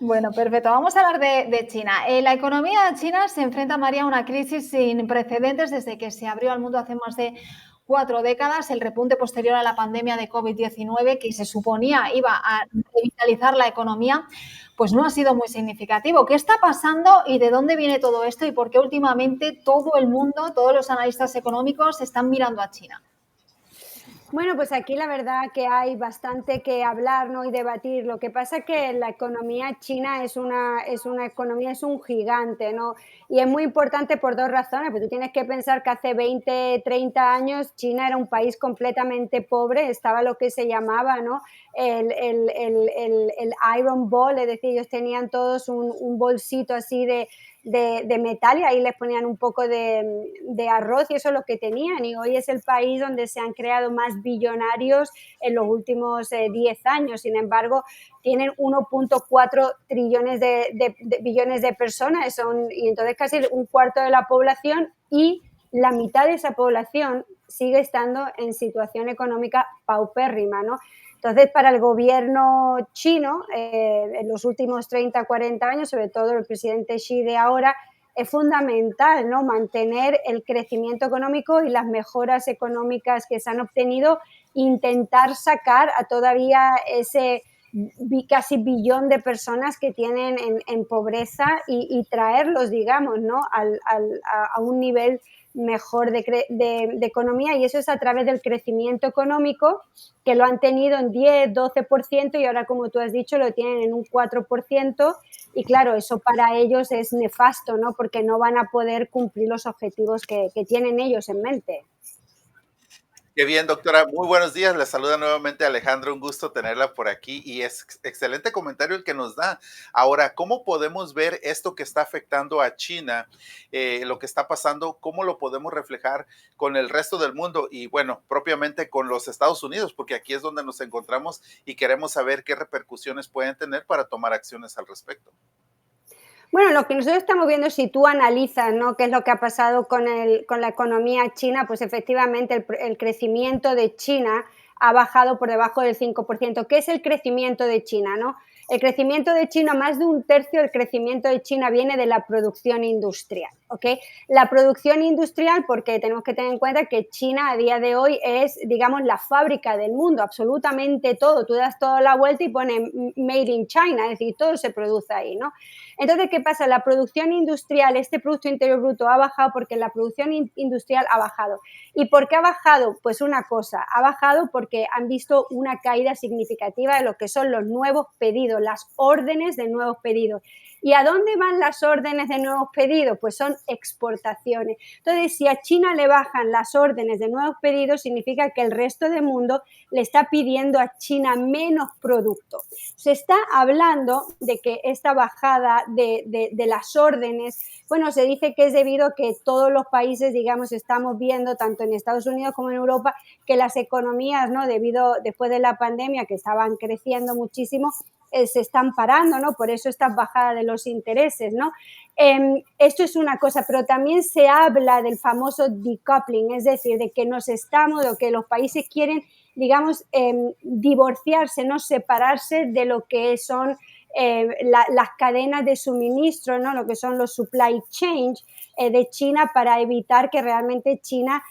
Bueno, perfecto. Vamos a hablar de China. La economía china se enfrenta, María, a una crisis sin precedentes desde que se abrió al mundo hace más de 4 décadas. El repunte posterior a la pandemia de COVID-19, que se suponía iba a revitalizar la economía, pues no ha sido muy significativo. ¿Qué está pasando y de dónde viene todo esto y por qué últimamente todo el mundo, todos los analistas económicos están mirando a China? Bueno, pues aquí la verdad que hay bastante que hablar, ¿no? Y debatir. Lo que pasa que la economía china es una economía, es un gigante, ¿no? Y es muy importante por dos razones. Pues tú tienes que pensar que hace 20, 30 años China era un país completamente pobre, estaba lo que se llamaba, ¿no? El Iron Ball, es decir, ellos tenían todos un bolsito así de metal y ahí les ponían un poco de arroz y eso es lo que tenían. Y hoy es el país donde se han creado más billonarios en los últimos 10 años. Sin embargo, tienen 1.4 trillones de billones de personas y entonces casi un cuarto de la población y la mitad de esa población sigue estando en situación económica paupérrima, ¿no? Entonces, para el gobierno chino, en los últimos 30, 40 años, sobre todo el presidente Xi de ahora, es fundamental, ¿no? Mantener el crecimiento económico y las mejoras económicas que se han obtenido, intentar sacar a todavía ese casi billón de personas que tienen en pobreza y traerlos, digamos, ¿no? A un nivel mejor de economía, y eso es a través del crecimiento económico, que lo han tenido en 10, 12% y ahora, como tú has dicho, lo tienen en un 4%. Y claro, eso para ellos es nefasto, ¿no? Porque no van a poder cumplir los objetivos que tienen ellos en mente. Qué bien, doctora. Muy buenos días. Le saluda nuevamente Alejandro. Un gusto tenerla por aquí y es excelente comentario el que nos da. Ahora, ¿cómo podemos ver esto que está afectando a China, lo que está pasando, cómo lo podemos reflejar con el resto del mundo y, bueno, propiamente con los Estados Unidos, porque aquí es donde nos encontramos y queremos saber qué repercusiones pueden tener para tomar acciones al respecto? Bueno, lo que nosotros estamos viendo, si tú analizas, ¿no?, qué es lo que ha pasado con la economía china, pues efectivamente el crecimiento de China ha bajado por debajo del 5%. ¿Qué es el crecimiento de China, no? El crecimiento de China, más de un tercio del crecimiento de China viene de la producción industrial, ¿ok? La producción industrial, porque tenemos que tener en cuenta que China a día de hoy es, digamos, la fábrica del mundo, absolutamente todo. Tú das toda la vuelta y pone Made in China, es decir, todo se produce ahí, ¿no? Entonces, ¿qué pasa? La producción industrial, este Producto Interior Bruto ha bajado porque la producción industrial ha bajado. ¿Y por qué ha bajado? Pues una cosa, ha bajado porque han visto una caída significativa de lo que son los nuevos pedidos, las órdenes de nuevos pedidos. ¿Y a dónde van las órdenes de nuevos pedidos? Pues son exportaciones. Entonces, si a China le bajan las órdenes de nuevos pedidos, significa que el resto del mundo le está pidiendo a China menos producto. Se está hablando de que esta bajada de las órdenes, bueno, se dice que es debido a que todos los países, digamos, estamos viendo, tanto en Estados Unidos como en Europa, que las economías, ¿no?, después de la pandemia, que estaban creciendo muchísimo, se están parando, ¿no? Por eso esta bajada de los intereses, ¿no? Esto es una cosa, pero también se habla del famoso decoupling, es decir, de que o que los países quieren, digamos, divorciarse, no separarse de lo que son las cadenas de suministro, ¿no?, lo que son los supply chains de China, para evitar que realmente China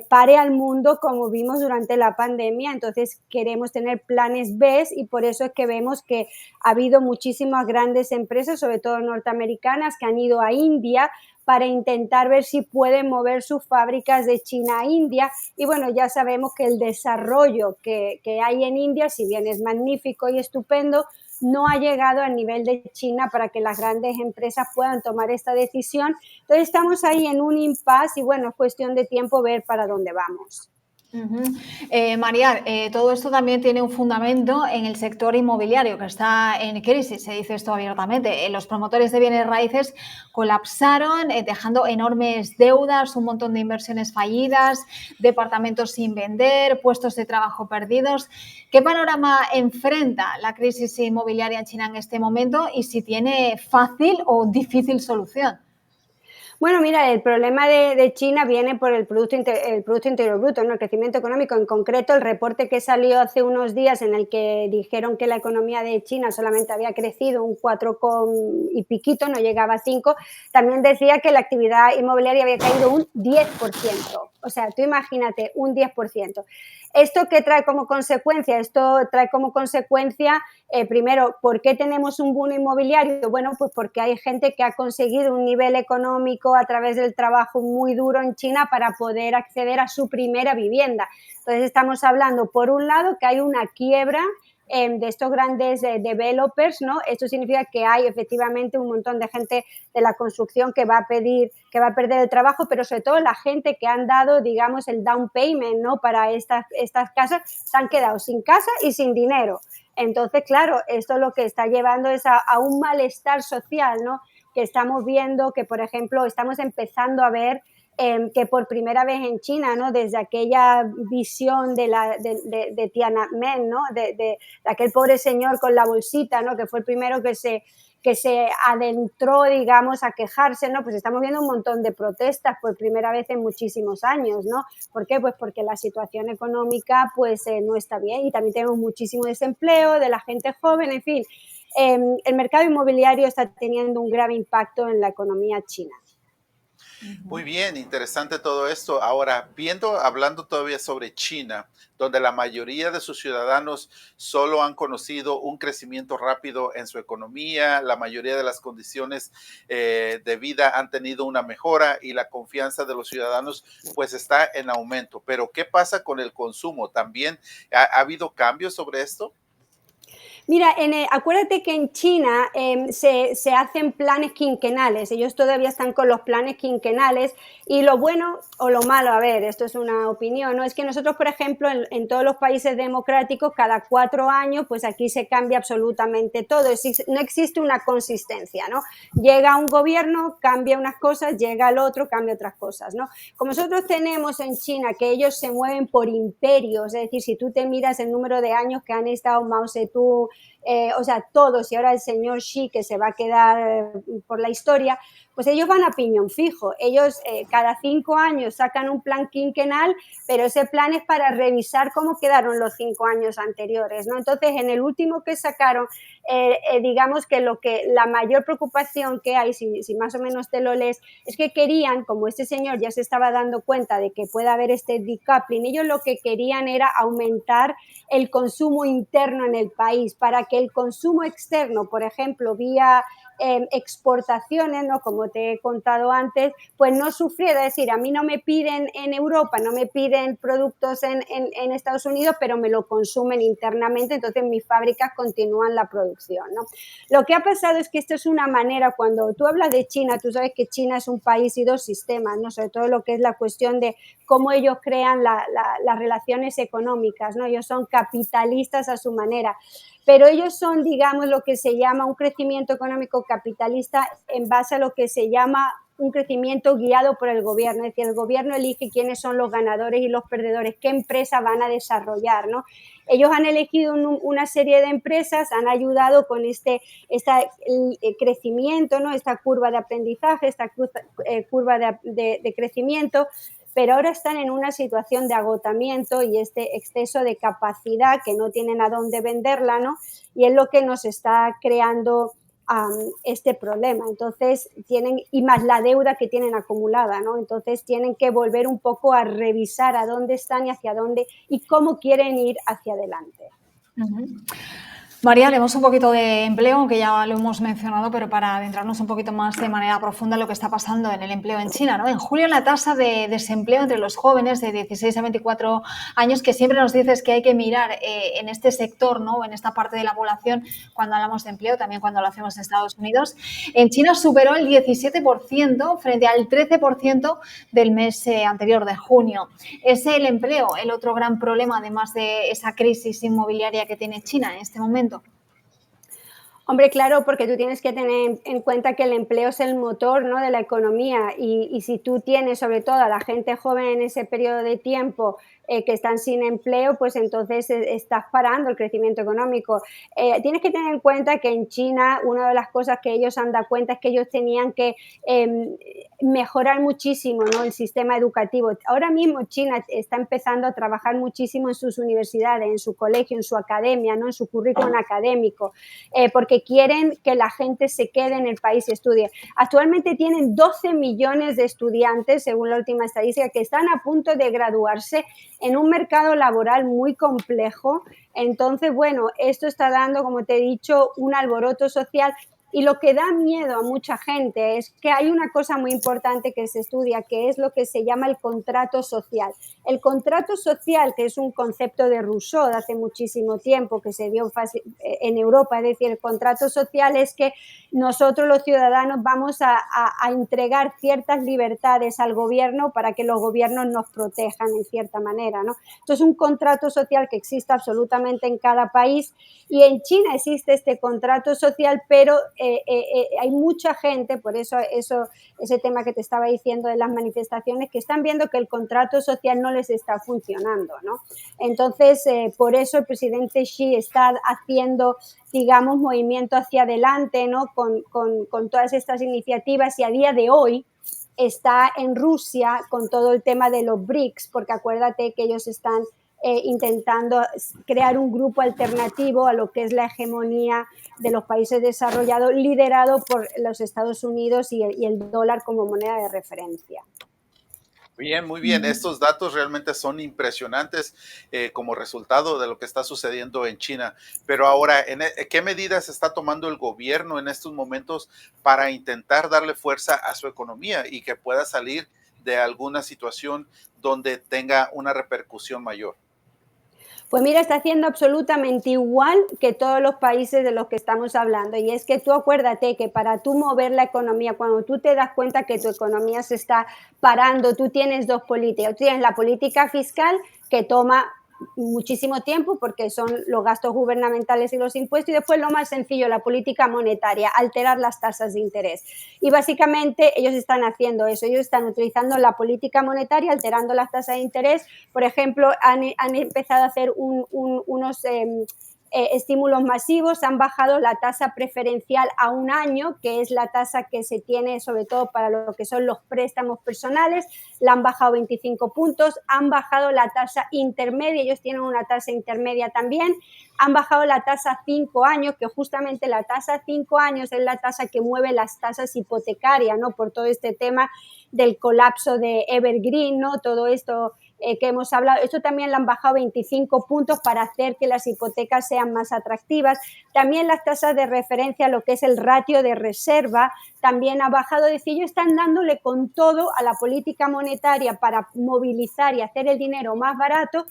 pare al mundo como vimos durante la pandemia. Entonces queremos tener planes B y por eso es que vemos que ha habido muchísimas grandes empresas, sobre todo norteamericanas, que han ido a India para intentar ver si pueden mover sus fábricas de China a India. Y bueno, ya sabemos que el desarrollo que hay en India, si bien es magnífico y estupendo, no ha llegado al nivel de China para que las grandes empresas puedan tomar esta decisión. Entonces estamos ahí en un impasse y bueno, es cuestión de tiempo ver para dónde vamos. María, todo esto también tiene un fundamento en el sector inmobiliario, que está en crisis, se dice esto abiertamente. Los promotores de bienes raíces colapsaron, dejando enormes deudas, un montón de inversiones fallidas, departamentos sin vender, puestos de trabajo perdidos. ¿Qué panorama enfrenta la crisis inmobiliaria en China en este momento y si tiene fácil o difícil solución? Bueno, mira, el problema de China viene por el Producto Interior Bruto, ¿no? El crecimiento económico. En concreto, el reporte que salió hace unos días en el que dijeron que la economía de China solamente había crecido un 4 y piquito, no llegaba a 5, también decía que la actividad inmobiliaria había caído un 10%. O sea, tú imagínate, un 10%. ¿Esto qué trae como consecuencia? Esto trae como consecuencia, primero, ¿por qué tenemos un boom inmobiliario? Bueno, pues porque hay gente que ha conseguido un nivel económico a través del trabajo muy duro en China para poder acceder a su primera vivienda. Entonces, estamos hablando, por un lado, que hay una quiebra de estos grandes developers, ¿no? Esto significa que hay efectivamente un montón de gente de la construcción que va a perder el trabajo, pero sobre todo la gente que han dado, digamos, el down payment, ¿no? Para estas casas, se han quedado sin casa y sin dinero. Entonces, claro, esto lo que está llevando es a un malestar social, ¿no? Que estamos viendo que, por ejemplo, estamos empezando a ver que por primera vez en China, ¿no? Desde aquella visión de Tiananmen, ¿no? De aquel pobre señor con la bolsita, ¿no? Que fue el primero que se adentró, digamos, a quejarse, ¿no? Pues estamos viendo un montón de protestas por primera vez en muchísimos años, ¿no? ¿Por qué? Pues porque la situación económica, pues, no está bien y también tenemos muchísimo desempleo de la gente joven, en fin. El mercado inmobiliario está teniendo un grave impacto en la economía china. Muy bien, interesante todo esto. Ahora, hablando todavía sobre China, donde la mayoría de sus ciudadanos solo han conocido un crecimiento rápido en su economía, la mayoría de las condiciones de vida han tenido una mejora y la confianza de los ciudadanos pues está en aumento. Pero, ¿qué pasa con el consumo? ¿También ha habido cambios sobre esto? Mira, acuérdate que en China se hacen planes quinquenales, ellos todavía están con los planes quinquenales y lo bueno o lo malo, a ver, esto es una opinión, ¿no? Es que nosotros, por ejemplo, en todos los países democráticos, cada 4 años, pues aquí se cambia absolutamente todo, no existe una consistencia, ¿no? Llega un gobierno, cambia unas cosas, llega el otro, cambia otras cosas, ¿no? Como nosotros tenemos en China que ellos se mueven por imperios, es decir, si tú te miras el número de años que han estado Mao Zedong, o sea, todos, y ahora el señor Xi, que se va a quedar por la historia, pues ellos van a piñón fijo. Ellos cada 5 años sacan un plan quinquenal, pero ese plan es para revisar cómo quedaron los 5 años anteriores, ¿no? Entonces, en el último que sacaron, digamos que la mayor preocupación que hay, si más o menos te lo lees, es que querían, como este señor ya se estaba dando cuenta de que puede haber este decoupling, ellos lo que querían era aumentar el consumo interno en el país para que el consumo externo, por ejemplo, vía exportaciones, ¿no? Como te he contado antes, pues no sufriera. Es decir, a mí no me piden en Europa, no me piden productos en Estados Unidos, pero me lo consumen internamente, entonces mis fábricas continúan la producción, ¿no? Lo que ha pasado es que esto es una manera, cuando tú hablas de China, tú sabes que China es un país y dos sistemas, ¿no? Sobre todo lo que es la cuestión de cómo ellos crean las relaciones económicas, ¿no? Ellos son capitalistas a su manera, pero ellos son, digamos, lo que se llama un crecimiento económico capitalista en base a lo que se llama un crecimiento guiado por el gobierno, es decir, el gobierno elige quiénes son los ganadores y los perdedores, qué empresa van a desarrollar, ¿no? Ellos han elegido una serie de empresas, han ayudado con este crecimiento, ¿no? Esta curva de aprendizaje, esta curva de crecimiento, pero ahora están en una situación de agotamiento y este exceso de capacidad que no tienen a dónde venderla, ¿no? Y es lo que nos está creando este problema. Entonces y más la deuda que tienen acumulada, ¿no? Entonces tienen que volver un poco a revisar a dónde están y hacia dónde y cómo quieren ir hacia adelante. Uh-huh. María, hablemos un poquito de empleo, aunque ya lo hemos mencionado, pero para adentrarnos un poquito más de manera profunda en lo que está pasando en el empleo en China, ¿no? En julio la tasa de desempleo entre los jóvenes de 16 a 24 años, que siempre nos dices que hay que mirar en este sector, ¿no? En esta parte de la población cuando hablamos de empleo, también cuando lo hacemos en Estados Unidos, en China superó el 17% frente al 13% del mes anterior, de junio. ¿Es el empleo el otro gran problema, además de esa crisis inmobiliaria que tiene China en este momento? Hombre, claro, porque tú tienes que tener en cuenta que el empleo es el motor, ¿no?, de la economía y si tú tienes, sobre todo a la gente joven en ese periodo de tiempo, que están sin empleo, pues entonces estás parando el crecimiento económico. Tienes que tener en cuenta que en China una de las cosas que ellos han dado cuenta es que ellos tenían que mejorar muchísimo, ¿no?, el sistema educativo. Ahora mismo China está empezando a trabajar muchísimo en sus universidades, en su colegio, en su academia, ¿no?, en su currículum académico, porque quieren que la gente se quede en el país y estudie. Actualmente tienen 12 millones de estudiantes, según la última estadística, que están a punto de graduarse en un mercado laboral muy complejo. Entonces, bueno, esto está dando, como te he dicho, un alboroto social. Y lo que da miedo a mucha gente es que hay una cosa muy importante que se estudia, que es lo que se llama el contrato social. El contrato social, que es un concepto de Rousseau de hace muchísimo tiempo, que se dio en Europa, es decir, el contrato social es que nosotros los ciudadanos vamos a entregar ciertas libertades al gobierno para que los gobiernos nos protejan en cierta manera, ¿no? Esto es un contrato social que existe absolutamente en cada país y en China existe este contrato social, pero hay mucha gente, por eso ese tema que te estaba diciendo de las manifestaciones, que están viendo que el contrato social no les está funcionando, ¿no? Entonces, por eso el presidente Xi está haciendo, digamos, movimiento hacia adelante, ¿no?, con todas estas iniciativas y a día de hoy está en Rusia con todo el tema de los BRICS, porque acuérdate que ellos están intentando crear un grupo alternativo a lo que es la hegemonía de los países desarrollados, liderado por los Estados Unidos y el dólar como moneda de referencia. Bien, muy bien. Estos datos realmente son impresionantes como resultado de lo que está sucediendo en China. Pero ahora, ¿qué medidas está tomando el gobierno en estos momentos para intentar darle fuerza a su economía y que pueda salir de alguna situación donde tenga una repercusión mayor? Pues mira, está haciendo absolutamente igual que todos los países de los que estamos hablando. Y es que tú acuérdate que para tú mover la economía, cuando tú te das cuenta que tu economía se está parando, tú tienes dos políticas. Tú tienes la política fiscal que toma muchísimo tiempo porque son los gastos gubernamentales y los impuestos, y después lo más sencillo, la política monetaria, alterar las tasas de interés. Y básicamente ellos están haciendo eso, ellos están utilizando la política monetaria, alterando las tasas de interés. Por ejemplo, han empezado a hacer unos estímulos masivos, han bajado la tasa preferencial a un año, que es la tasa que se tiene sobre todo para lo que son los préstamos personales, la han bajado 25 puntos, han bajado la tasa intermedia, ellos tienen una tasa intermedia también, han bajado la tasa a 5 años, que justamente la tasa a 5 años es la tasa que mueve las tasas hipotecarias, ¿no?, por todo este tema del colapso de Evergreen, ¿no?, todo esto que hemos hablado. Esto también lo han bajado 25 puntos para hacer que las hipotecas sean más atractivas. También las tasas de referencia, lo que es el ratio de reserva, también ha bajado. Es decir, ellos están dándole con todo a la política monetaria para movilizar y hacer el dinero más barato.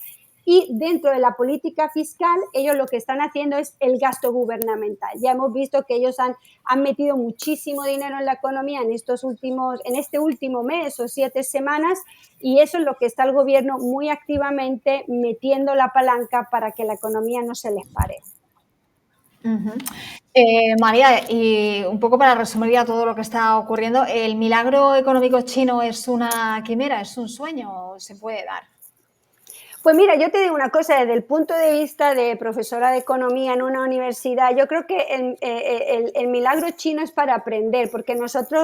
Y dentro de la política fiscal, ellos lo que están haciendo es el gasto gubernamental. Ya hemos visto que ellos han metido muchísimo dinero en la economía en este último mes o 7 semanas, y eso es lo que está el gobierno muy activamente metiendo la palanca para que la economía no se les pare. María, y un poco para resumir ya todo lo que está ocurriendo, ¿el milagro económico chino es una quimera, es un sueño o se puede dar? Pues mira, yo te digo una cosa, desde el punto de vista de profesora de economía en una universidad, yo creo que el milagro chino es para aprender, porque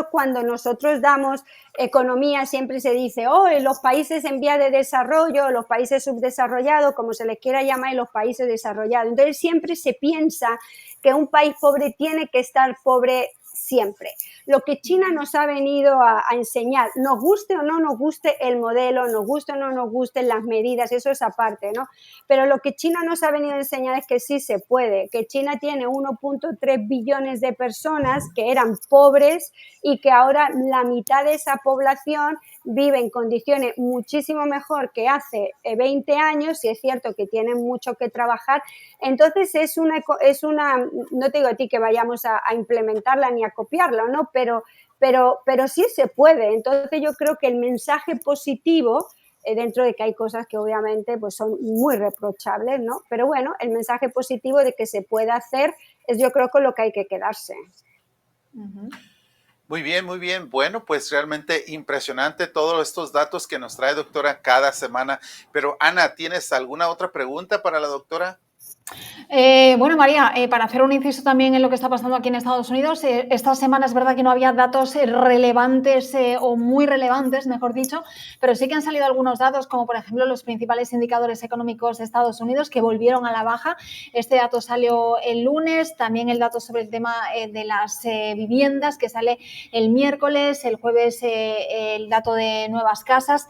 cuando nosotros damos economía, siempre se dice, oh, en los países en vía de desarrollo, los países subdesarrollados, como se les quiera llamar, y los países desarrollados. Entonces siempre se piensa que un país pobre tiene que estar pobre siempre. Lo que China nos ha venido a enseñar, nos guste o no nos guste el modelo, nos guste o no nos gusten las medidas, eso es aparte, ¿no? Pero lo que China nos ha venido a enseñar es que sí se puede, que China tiene 1.3 billones de personas que eran pobres y que ahora la mitad de esa población vive en condiciones muchísimo mejor que hace 20 años, y es cierto que tienen mucho que trabajar. Entonces es una, no te digo a ti que vayamos a implementarla ni a copiarla, ¿no? Pero sí se puede. Entonces yo creo que el mensaje positivo dentro de que hay cosas que obviamente pues son muy reprochables, ¿no? Pero bueno, el mensaje positivo de que se puede hacer es yo creo con lo que hay que quedarse. Muy bien, muy bien. Bueno, pues realmente impresionante todos estos datos que nos trae doctora cada semana. Pero Ana, ¿tienes alguna otra pregunta para la doctora? Bueno, María, para hacer un inciso también en lo que está pasando aquí en Estados Unidos, esta semana es verdad que no había datos relevantes o muy relevantes, mejor dicho, pero sí que han salido algunos datos, como por ejemplo los principales indicadores económicos de Estados Unidos que volvieron a la baja. Este dato salió el lunes, también el dato sobre el tema de las viviendas que sale el miércoles, el jueves el dato de nuevas casas.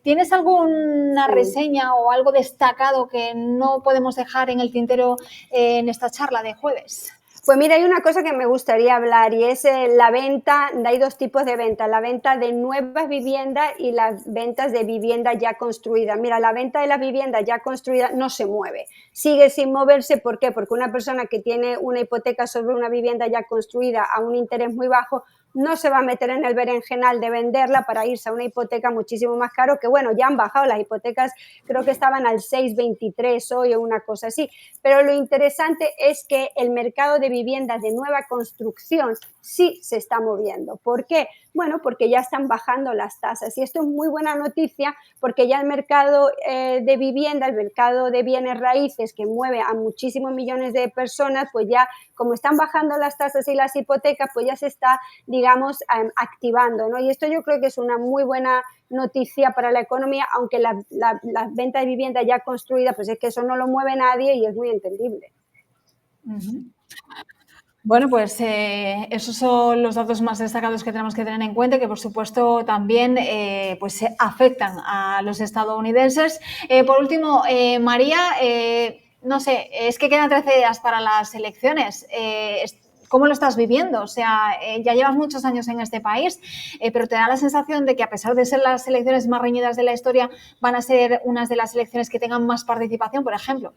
¿Tienes alguna reseña o algo destacado que no podemos dejar en el tintero en esta charla de jueves? Pues mira, hay una cosa que me gustaría hablar y es la venta, hay dos tipos de venta, la venta de nuevas viviendas y las ventas de vivienda ya construida. Mira, la venta de las viviendas ya construidas no se mueve, sigue sin moverse. ¿Por qué? Porque una persona que tiene una hipoteca sobre una vivienda ya construida a un interés muy bajo no se va a meter en el berenjenal de venderla para irse a una hipoteca muchísimo más caro, que bueno, ya han bajado las hipotecas, creo que estaban al 6,23 hoy o una cosa así. Pero lo interesante es que el mercado de viviendas de nueva construcción sí se está moviendo. ¿Por qué? Bueno, porque ya están bajando las tasas y esto es muy buena noticia porque ya el mercado de vivienda, el mercado de bienes raíces que mueve a muchísimos millones de personas, pues ya como están bajando las tasas y las hipotecas, pues ya se está, digamos, activando, ¿no? Y esto yo creo que es una muy buena noticia para la economía, aunque la venta de vivienda ya construida, pues es que eso no lo mueve nadie y es muy entendible. Bueno, pues esos son los datos más destacados que tenemos que tener en cuenta, que por supuesto también pues, afectan a los estadounidenses. Por último, María, no sé, es que quedan 13 días para las elecciones. ¿Cómo lo estás viviendo? O sea, ya llevas muchos años en este país, pero te da la sensación de que a pesar de ser las elecciones más reñidas de la historia, van a ser unas de las elecciones que tengan más participación, por ejemplo.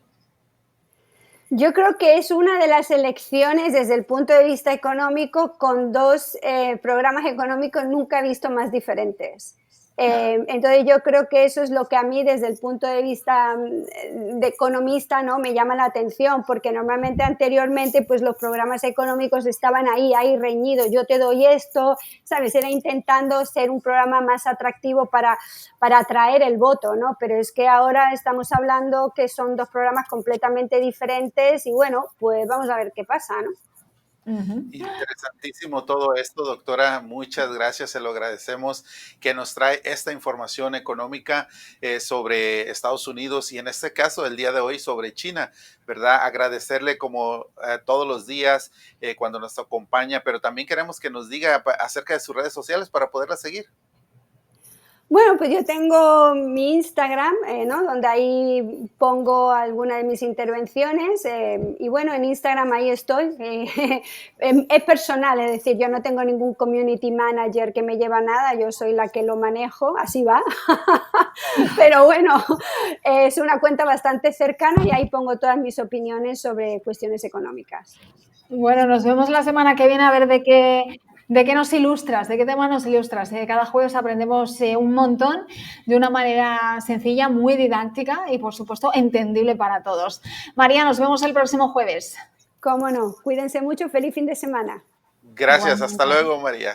Yo creo que es una de las elecciones desde el punto de vista económico con dos programas económicos nunca visto más diferentes. Entonces yo creo que eso es lo que a mí desde el punto de vista de economista, ¿no?, me llama la atención, porque normalmente anteriormente pues los programas económicos estaban ahí reñidos, yo te doy esto, ¿sabes? Era intentando ser un programa más atractivo para atraer el voto, ¿no? Pero es que ahora estamos hablando que son dos programas completamente diferentes y bueno, pues vamos a ver qué pasa, ¿no? Interesantísimo todo esto, doctora. Muchas gracias, se lo agradecemos que nos trae esta información económica sobre Estados Unidos y en este caso el día de hoy sobre China, ¿verdad? Agradecerle como todos los días cuando nos acompaña, pero también queremos que nos diga acerca de sus redes sociales para poderla seguir. Bueno, pues yo tengo mi Instagram, ¿no?, donde ahí pongo algunas de mis intervenciones y bueno, en Instagram ahí estoy. Es personal, es decir, yo no tengo ningún community manager que me lleva nada, yo soy la que lo manejo, así va. Pero bueno, es una cuenta bastante cercana y ahí pongo todas mis opiniones sobre cuestiones económicas. Bueno, nos vemos la semana que viene a ver de qué nos ilustras, de qué tema nos ilustras. Cada jueves aprendemos un montón de una manera sencilla, muy didáctica y, por supuesto, entendible para todos. María, nos vemos el próximo jueves. Cómo no, cuídense mucho, feliz fin de semana. Gracias, hasta luego, María.